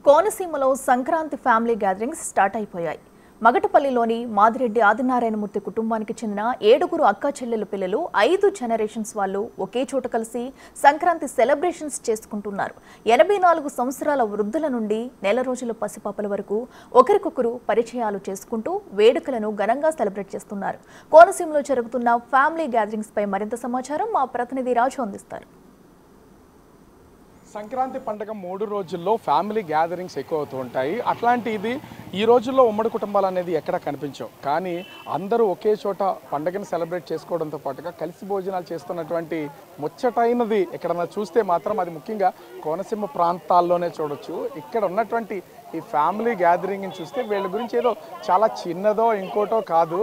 కోనసీమలో Sankranti family gatherings start అయిపోయాయి. మగటపల్లిలోని మాదిరెడ్డి ఆదినారాయణమూర్తి కుటుంబానికి చెందిన 7 అక్క చెల్లెలు పిల్లలు 5 జనరేషన్స్ వాళ్ళు ఒకే చోట కలిసి సంక్రాంతి సెలబ్రేషన్స్ చేసుకుంటున్నారు. 84 సంవత్సరాల వృద్ధుల నుండి నెల రోజుల పసిపాపల వరకు ఒకరికొకరు పరిచయాలు చేసుకుంటూ వేడుకలను ఘనంగా సెలబ్రేట్ చేస్తున్నారు. కోనసీమలో జరుగుతున్న ఫ్యామిలీ గ్యాదరింగ్స్ పై మరింత సమాచారం మా ప్రతినిధి రాజు అందిస్తారు. సంక్రాంతి పండుగ 3 రోజుల్లో ఫ్యామిలీ గ్యాదరింగ్స్ ఎక్కువ అవుతూ ఉంటాయి. అట్లాంటి ఇది ఈ రోజుల్లో ఉమ్మడి కుటుంబాలు అనేది ఎక్కడ కనిపించవు. కానీ అందరూ ఒకే చోట పండుగను సెలబ్రేట్ చేసుకోవడంతో పాటుగా కలిసి భోజనాలు చేస్తున్నటువంటి ముచ్చటైనది ఎక్కడన్నా చూస్తే మాత్రం అది ముఖ్యంగా కోనసీమ ప్రాంతాల్లోనే చూడొచ్చు. ఇక్కడ ఉన్నటువంటి ఈ ఫ్యామిలీ గ్యాదరింగ్ని చూస్తే వీళ్ళ గురించి ఏదో చాలా చిన్నదో ఇంకోటో కాదు.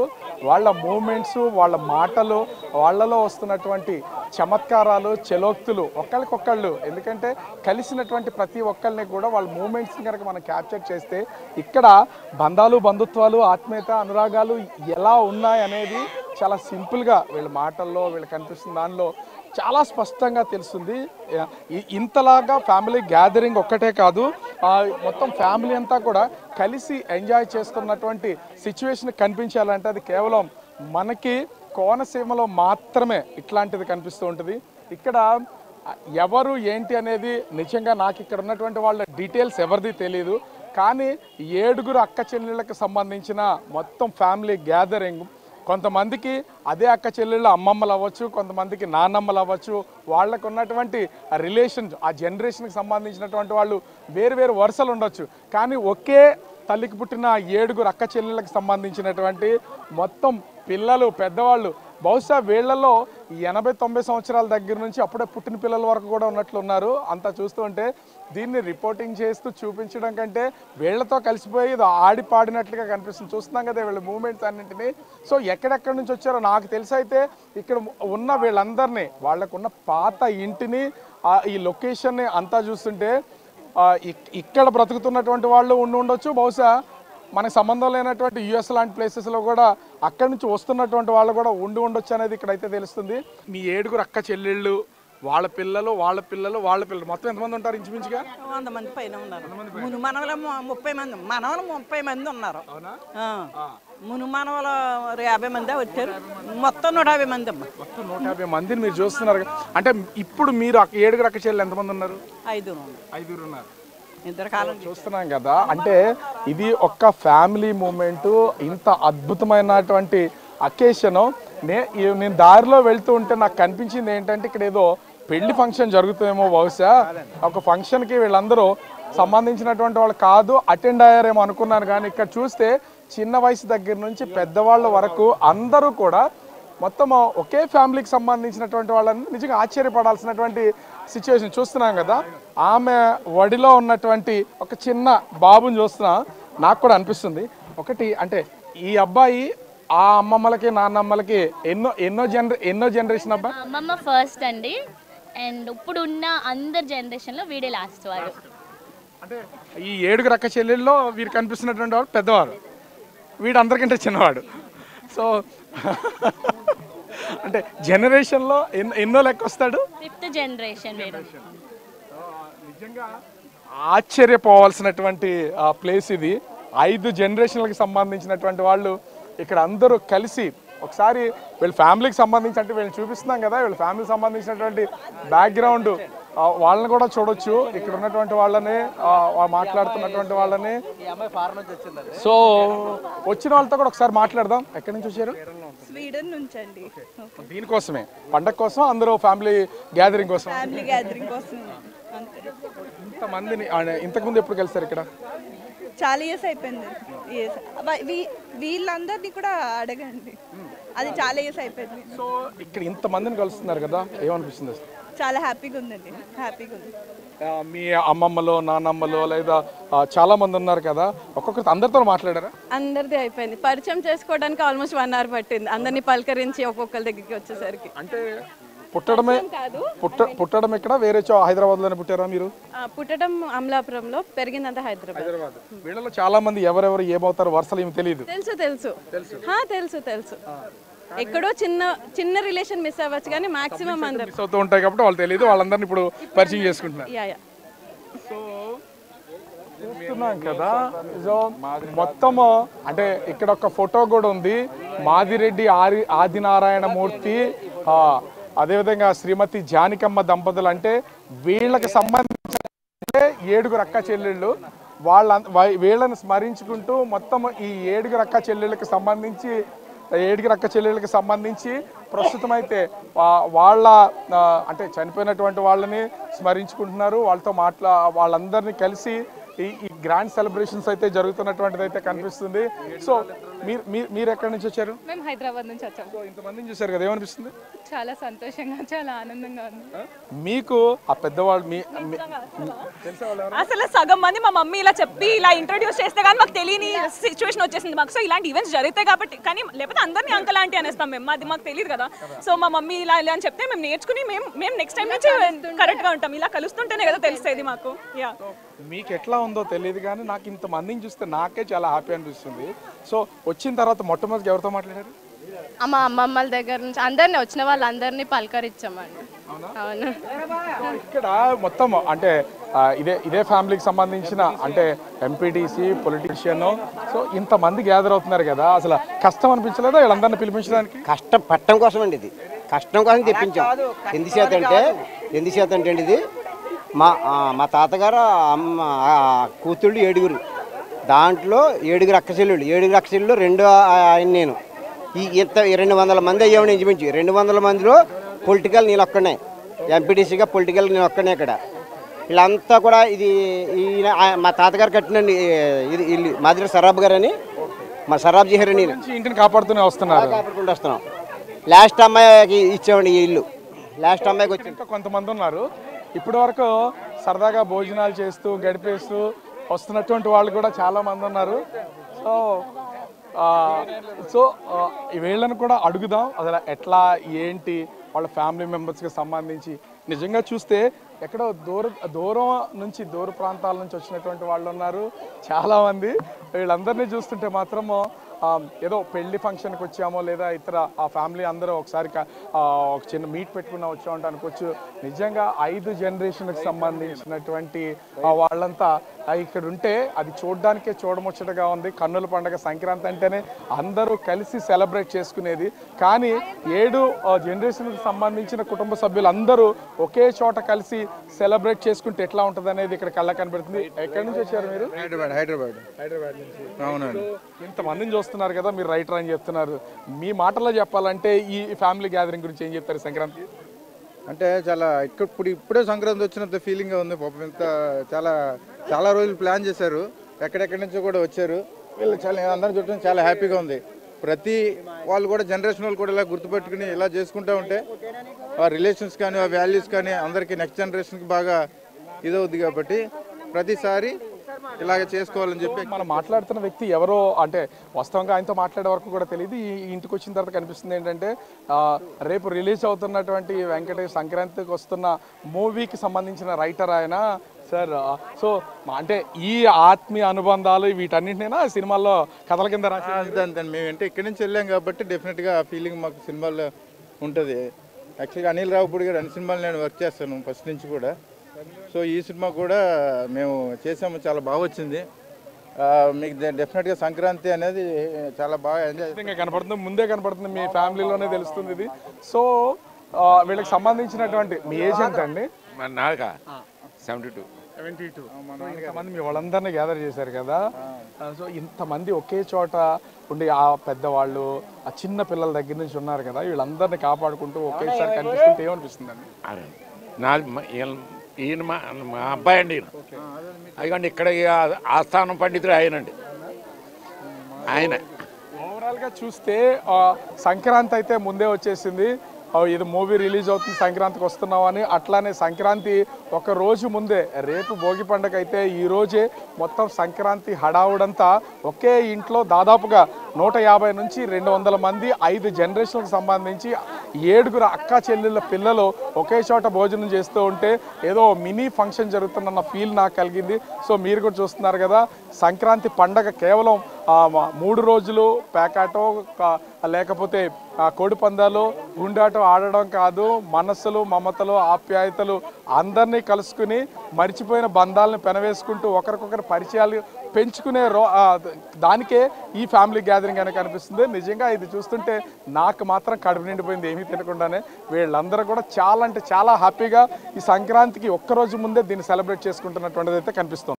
వాళ్ళ మూమెంట్స్, వాళ్ళ మాటలు, వాళ్ళలో వస్తున్నటువంటి చమత్కారాలు, చలోక్తులు ఒకళ్ళకొకళ్ళు, ఎందుకంటే కలిసినటువంటి ప్రతి ఒక్కరిని కూడా వాళ్ళ మూమెంట్స్ని కనుక మనం క్యాప్చర్ చేస్తే ఇక్కడ బంధాలు, బంధుత్వాలు, ఆత్మీయత, అనురాగాలు ఎలా ఉన్నాయి అనేది చాలా సింపుల్గా వీళ్ళ మాటల్లో వీళ్ళకి కనిపిస్తుంది. దానిలో చాలా స్పష్టంగా తెలుస్తుంది. ఇంతలాగా ఫ్యామిలీ గ్యాదరింగ్ ఒక్కటే కాదు, మొత్తం ఫ్యామిలీ అంతా కూడా కలిసి ఎంజాయ్ చేస్తున్నటువంటి సిచ్యువేషన్ కనిపించాలంటే అది కేవలం మనకి కోనసీమలో మాత్రమే ఇట్లాంటిది కనిపిస్తూ ఉంటుంది. ఇక్కడ ఎవరు ఏంటి అనేది నిజంగా నాకు ఇక్కడ ఉన్నటువంటి వాళ్ళ డీటెయిల్స్ ఎవరిది తెలియదు. కానీ 7 అక్క చెల్లెళ్ళకి సంబంధించిన మొత్తం ఫ్యామిలీ గ్యాదరింగ్, కొంతమందికి అదే అక్క చెల్లెళ్ళ అమ్మమ్మలు అవ్వచ్చు, కొంతమందికి నాన్నమ్మలు అవ్వచ్చు. వాళ్ళకు ఉన్నటువంటి రిలేషన్, ఆ జనరేషన్కి సంబంధించినటువంటి వాళ్ళు వేరు వేరు వరుసలు ఉండొచ్చు. కానీ ఒకే తల్లికి పుట్టిన 7 అక్క చెల్లెళ్ళకి సంబంధించినటువంటి మొత్తం పిల్లలు, పెద్దవాళ్ళు, బహుశా వీళ్లలో 80-90 సంవత్సరాల దగ్గర నుంచి అప్పుడే పుట్టిన పిల్లల వరకు కూడా ఉన్నట్లున్నారు. అంతా చూస్తూ ఉంటే దీన్ని రిపోర్టింగ్ చేస్తూ చూపించడం కంటే వీళ్లతో కలిసిపోయి ఆడి పాడినట్లుగా కనిపిస్తుంది. చూస్తున్నాం కదా వీళ్ళ మూమెంట్స్ అన్నింటినీ. సో ఎక్కడెక్కడి నుంచి వచ్చారో నాకు తెలిసి అయితే ఇక్కడ ఉన్న వీళ్ళందరినీ, వాళ్ళకున్న పాత ఇంటిని, ఈ లొకేషన్ని అంతా చూస్తుంటే ఇక్కడ బ్రతుకుతున్నటువంటి వాళ్ళు ఉండొచ్చు. బహుశా మనకు సంబంధం లేనటువంటి యుఎస్ లాంటి ప్లేసెస్లో కూడా అక్కడి నుంచి వస్తున్నటువంటి వాళ్ళు కూడా ఉండొచ్చు అనేది ఇక్కడైతే తెలుస్తుంది. మీ 7 అక్క చెల్లెళ్ళు, వాళ్ళ పిల్లలు మొత్తం ఎంతమంది ఉంటారు? ఇంచుమించుగా 100 మంది పైన ఉన్నారు. మును మనవలు 30 మంది, మనవలు 30 మంది ఉన్నారు. మును మనవలు 50 మంది వచ్చారు. మొత్తం 150 మంది అమ్మా. మొత్తం 150 మందిని మీరు చూస్తున్నారు. అంటే ఇప్పుడు మీరు 7 అక్క చెల్లెళ్ళు ఎంతమంది ఉన్నారు? 5 ఉన్నారు. చూస్తున్నాం కదా. అంటే ఇది ఒక్క ఫ్యామిలీ మూమెంట్. ఇంత అద్భుతమైనటువంటి అకేషను. నేను దారిలో వెళ్తూ ఉంటే నాకు కనిపించింది ఏంటంటే ఇక్కడ ఏదో పెళ్లి ఫంక్షన్ జరుగుతుందేమో. బహుశా ఒక ఫంక్షన్కి వీళ్ళందరూ సంబంధించినటువంటి వాళ్ళు కాదు, అటెండ్ అయ్యారేమో అనుకున్నాను. కానీ ఇక్కడ చూస్తే చిన్న వయసు దగ్గర నుంచి పెద్దవాళ్ళ వరకు అందరూ కూడా మొత్తం ఒకే ఫ్యామిలీకి సంబంధించినటువంటి వాళ్ళని నిజంగా ఆశ్చర్యపడాల్సినటువంటి సిచ్యువేషన్ చూస్తున్నాం కదా. ఆమె వడిలో ఉన్నటువంటి ఒక చిన్న బాబుని చూస్తున్నా నాకు కూడా అనిపిస్తుంది ఒకటి, అంటే ఈ అబ్బాయి ఆ అమ్మమ్మలకి నాన్నమ్మలకి ఎన్నో జనరేషన్ అబ్బాయి. అమ్మమ్మ ఫస్ట్ అండి, అండ్ ఇప్పుడు ఉన్న అందరి జనరేషన్లో వీడే లాస్ట్ వాడు. అంటే ఈ 7 అక్క చెల్లెల్లో వీరు కనిపిస్తున్నటువంటి వాడు పెద్దవాడు, వీడు అందరికంటే చిన్నవాడు. సో అంటే జనరేషన్లో ఎన్నో లెక్క వస్తాడు? 5th generation. నిజంగా ఆశ్చర్యపోవాల్సినటువంటి ప్లేస్ ఇది. 5 జనరేషన్లకు సంబంధించినటువంటి వాళ్ళు ఇక్కడ అందరూ కలిసి ఒకసారి వీళ్ళ ఫ్యామిలీకి సంబంధించి, అంటే వీళ్ళని చూపిస్తున్నాం కదా, వీళ్ళ ఫ్యామిలీకి సంబంధించినటువంటి బ్యాక్గ్రౌండ్ వాళ్ళని కూడా చూడొచ్చు. ఇక్కడ ఉన్నటువంటి వాళ్ళని, మాట్లాడుతున్నటువంటి వాళ్ళని. సో వచ్చిన వాళ్ళతో కూడా ఒకసారి మాట్లాడదాం. ఎక్కడి నుంచి వచ్చారు? స్వీడన్ నుంచి అండి. దీనికోసమే, పండగ కోసం అందరూ ఫ్యామిలీ గ్యాదరింగ్ కోసం. ఇంతమందిని ఇంతకుముందు ఎప్పుడు కలిసారు ఇక్కడ? చాలా ఇయర్స్ అయిపోయింది. వీళ్ళందరినీ కూడా అడగండి, అది చాలా ఇయర్స్ అయిపోయింది. సో ఇక్కడ ఇంతమందిని కలుస్తున్నారు కదా, ఏమనిపిస్తుంది? చాలా హ్యాపీగా ఉందండి, హ్యాపీగా ఉంది. మీ అమ్మమ్మలో, నాన్నమ్మలో లేదా చాలా మంది ఉన్నారు కదా, ఒక్కొక్కరితో అందరితో మాట్లాడారా? అందరిది అయిపోయింది. పరిచయం చేసుకోవడానికి ఆల్మోస్ట్ 1 hour పట్టింది. అందరినీ పలకరించి ఒక్కొక్కరి దగ్గరికి వచ్చేసరికి. అంటే పుట్టడం ఇక్కడ వేరే హైదరాబాద్ లోనే పుట్టారా మీరు? పుట్టడం అమలాపురంలో, పెరిగిందంతా హైదరాబాద్. వీళ్ళలో చాలా మంది ఎవరెవరు ఏమవుతారు వరుసలు ఏమి తెలియదు. తెలుసు. ఎక్కడో చిన్న రిలేషన్ మిస్ అవ్వచ్చు కానీ మాక్సిమం అందరూ మిస్ అవుతూ ఉంటాయి కాబట్టి వాళ్ళు తెలియదు. వాళ్ళందరినీ ఇప్పుడు పరిచయం చేసుకుంటున్నారు. సో చూస్తున్నాం కదా. సో మొత్తం అంటే ఇక్కడ ఒక ఫోటో కూడా ఉంది. మాదిరెడ్డి ఆదినారాయణమూర్తి అదేవిధంగా శ్రీమతి జానికమ్మ దంపతులు, అంటే వీళ్ళకి సంబంధించిన 7 అక్క చెల్లెళ్ళు. వీళ్ళని స్మరించుకుంటూ మొత్తం ఈ 7 అక్క చెల్లెళ్ళకి సంబంధించి ప్రస్తుతం అయితే వాళ్ళ అంటే చనిపోయినటువంటి వాళ్ళని స్మరించుకుంటున్నారు. వాళ్ళతో వాళ్ళందరినీ కలిసి ఈ గ్రాండ్ సెలబ్రేషన్స్ అయితే జరుగుతున్నటువంటిది అయితే కనిపిస్తుంది. సో మీరు ఎక్కడి నుంచి వచ్చారు? మేము హైదరాబాద్ నుంచి వచ్చాము. సో ఇంతమందిని చూసారు కదా, ఏమనిపిస్తుంది? చాలా సంతోషంగా, చాలా ఆనందంగా ఉంది. మీకు ఆ పెద్దవాళ్ళు అసలు సగం మంది మా మమ్మీ ఇలా చెప్పి ఇలా ఇంట్రొడ్యూస్ చేస్తే కానీ మాకు తెలియని సిచ్యువేషన్ వచ్చేసింది మాకు. సో ఇలాంటి ఈవెంట్స్ జరుగుతాయి కాబట్టి, కానీ లేకపోతే అందరినీ అంకల్ ఆంటీ అనేస్తాం మేము, అది మాకు తెలియదు కదా. సో మా మమ్మీ ఇలా ఇలా అని చెప్తే మేము నేర్చుకుని మేము నెక్స్ట్ టైం నుంచి కరెక్ట్గా ఉంటాం. ఇలా కలుస్తుంటేనే కదా తెలుస్తుంది మాకు. యా, మీకు ఎట్లా ఉందో తెలియదు కానీ నాకు ఇంతమందిని చూస్తే నాకే చాలా హ్యాపీ అనిపిస్తుంది. సో వచ్చిన తర్వాత మొట్టమొదటి ఎవరితో మాట్లాడారు? మా అమ్మమ్మల దగ్గర నుంచి అందరినీ, వచ్చిన వాళ్ళందరినీ పలకరించామండి. అవును. ఇక్కడ మొత్తం అంటే ఇదే ఫ్యామిలీకి సంబంధించిన అంటే ఎంపీటీసీ, పొలిటీషియన్, సో ఇంతమంది గ్యాదర్ అవుతున్నారు కదా, అసలు కష్టం అనిపించలేదా వీళ్ళందరినీ పిలిపించడానికి? కష్టం పట్టడం కోసం అండి, ఇది కష్టం కోసం తెప్పించాం. ఎందుచేత అంటే ఇది మా తాతగారు అమ్మ కూతుళ్ళు 7, దాంట్లో 7 అక్క చెల్లెళ్ళు. 7 అక్క చెల్లెళ్ళు 2 ఆయన నేను. ఈ 200 మంది అయ్యామని ఇంచుమించు. 200 మందిలో పొలిటికల్ నేను ఒక్కనే, ఎంపీటీసీగా పొలిటికల్ నేను ఒక్కనే. ఇక్కడ వీళ్ళంతా కూడా ఇది మా తాతగారు కట్టినండి ఇది ఇల్లు. మాదిరి సరాబ్ గారు అని, మా సరాబ్ జీహర్ అని ఇంటిని కాపాడుతూనే కాపాడుకుంటూ వస్తున్నాం. లాస్ట్ అమ్మాయికి ఇచ్చామండి ఈ ఇల్లు. లాస్ట్ అమ్మాయికి వచ్చి ఇంకా కొంతమంది ఉన్నారు. ఇప్పటి వరకు సరదాగా భోజనాలు చేస్తూ గడిపేస్తూ వస్తున్నటువంటి వాళ్ళు కూడా చాలా మంది ఉన్నారు. సో వీళ్ళని కూడా అడుగుదాం అసలు ఎట్లా ఏంటి వాళ్ళ ఫ్యామిలీ మెంబర్స్కి సంబంధించి. నిజంగా చూస్తే ఎక్కడో దూరం నుంచి దూర ప్రాంతాల నుంచి వచ్చినటువంటి వాళ్ళు ఉన్నారు చాలామంది. వీళ్ళందరినీ చూస్తుంటే మాత్రము ఏదో పెళ్లి ఫంక్షన్కి వచ్చామో లేదా ఇతర ఆ ఫ్యామిలీ అందరూ ఒకసారి ఒక చిన్న మీట్ పెట్టుకున్నా వచ్చామంటే అనుకోవచ్చు. నిజంగా 5 జనరేషన్కి సంబంధించినటువంటి వాళ్ళంతా ఇక్కడ ఉంటే అది చూడడానికే చూడముచ్చటగా ఉంది. కన్నుల పండుగ సంక్రాంతి అంటేనే అందరూ కలిసి సెలబ్రేట్ చేసుకునేది. కానీ 7 జనరేషన్కి సంబంధించిన కుటుంబ సభ్యులు అందరూ ఒకే చోట కలిసి సెలబ్రేట్ చేసుకుంటే ఎట్లా ఉంటుంది అనేది ఇక్కడ కళ్ళ కనబడుతుంది. ఎక్కడి నుంచి వచ్చారు మీరు? హైదరాబాద్ నుంచి. అవునండి. ఇంతమందిని చూస్తున్నారు కదా, మీరు రైటర్ అని చెప్తున్నారు. మీ మాటల్లో చెప్పాలంటే ఈ ఫ్యామిలీ గ్యాదరింగ్ గురించి ఏం చెప్తారు? సంక్రాంతి అంటే చాలా ఇప్పుడే సంక్రాంతి వచ్చినంత ఫీలింగ్గా ఉంది. పాపం ఇంత చాలా రోజులు ప్లాన్ చేశారు, ఎక్కడెక్కడి నుంచో కూడా వచ్చారు. వీళ్ళు అందరిని చూడటం చాలా హ్యాపీగా ఉంది. ప్రతి వాళ్ళు కూడా జనరేషన్ వాళ్ళు కూడా ఇలా గుర్తుపెట్టుకుని ఇలా చేసుకుంటూ ఉంటే ఆ రిలేషన్స్ కానీ ఆ వాల్యూస్ కానీ అందరికీ నెక్స్ట్ జనరేషన్కి బాగా ఇదవుద్ది. కాబట్టి ప్రతిసారి ఇలాగ చేసుకోవాలని చెప్పి మనం మాట్లాడుతున్న వ్యక్తి ఎవరో అంటే వాస్తవంగా ఆయనతో మాట్లాడే వరకు కూడా తెలియదు. ఈ ఇంటికి వచ్చిన తర్వాత కనిపిస్తుంది ఏంటంటే రేపు రిలీజ్ అవుతున్నటువంటి వెంకటేష్ సంక్రాంతికి వస్తున్న మూవీకి సంబంధించిన రైటర్ ఆయన సార్. సో అంటే ఈ ఆత్మీయ అనుబంధాలు వీటన్నింటినైనా సినిమాల్లో కథల కింద రాసి మేము అంటే ఇక్కడి నుంచి వెళ్ళాం కాబట్టి డెఫినెట్గా ఆ ఫీలింగ్ మాకు సినిమాల్లో ఉంటుంది. యాక్చువల్గా అనిల్ రావుపూడి గారు అన్ని సినిమాలు నేను వర్క్ చేస్తాను ఫస్ట్ నుంచి కూడా. సో ఈ సినిమా కూడా మేము చేసాము, చాలా బాగా వచ్చింది. మీకు డెఫినెట్గా సంక్రాంతి అనేది చాలా బాగా ఎంజాయ్ కనపడుతుంది, ముందే కనపడుతుంది, మీ ఫ్యామిలీలోనే తెలుస్తుంది ఇది. సో వీళ్ళకి సంబంధించినటువంటి మీ ఏజ్ ఎంత అండి? 72. ఇంతమంది మీ వాళ్ళందరినీ గ్యాదర్ చేశారు కదా. సో ఇంతమంది ఒకే చోట ఉండి ఆ పెద్దవాళ్ళు ఆ చిన్న పిల్లల దగ్గర నుంచి ఉన్నారు కదా, వీళ్ళందరినీ కాపాడుకుంటూ ఒకేసారి కనిపిస్తుంటే ఏమనిపిస్తుంది అండి? ఈయన మా అబ్బాయి అండి. అదిగండి ఇక్కడ ఆస్థానం పండితుడు ఆయనండి. ఆయన ఓవరాల్గా చూస్తే సంక్రాంతి అయితే ముందే వచ్చేసింది. ఇది మూవీ రిలీజ్ అవుతుంది, సంక్రాంతికి వస్తున్నాం అని. అట్లానే సంక్రాంతి ఒక రోజు ముందే, రేపు భోగి పండుగ అయితే ఈ రోజే మొత్తం సంక్రాంతి హడావుడంతా ఒకే ఇంట్లో దాదాపుగా 150 నుంచి 200 మంది 5 జనరేషన్లకు సంబంధించి 7 అక్క చెల్లెళ్ళ పిల్లలు ఒకే చోట భోజనం చేస్తూ ఉంటే ఏదో మినీ ఫంక్షన్ జరుగుతున్న ఫీల్ నాకు కలిగింది. సో మీరు కూడా చూస్తున్నారు కదా, సంక్రాంతి పండగ కేవలం 3 రోజులు పేకాటో లేకపోతే కోడి పందాలు గుండాటో ఆడడం కాదు, మనస్సులు మమతలు ఆప్యాయతలు అందరినీ కలుసుకుని మర్చిపోయిన బంధాలను పెనవేసుకుంటూ ఒకరికొకరు పరిచయాలు పెంచుకునే దానికే ఈ ఫ్యామిలీ గ్యాదరింగ్ అని కనిపిస్తుంది. నిజంగా ఇది చూస్తుంటే నాకు మాత్రం కడుపు నిండిపోయింది ఏమీ తినకుండానే. వీళ్ళందరూ కూడా చాలా అంటే చాలా హ్యాపీగా ఈ సంక్రాంతికి ఒక్కరోజు ముందే దీన్ని సెలబ్రేట్ చేసుకుంటున్నటువంటిది అయితే కనిపిస్తుంది.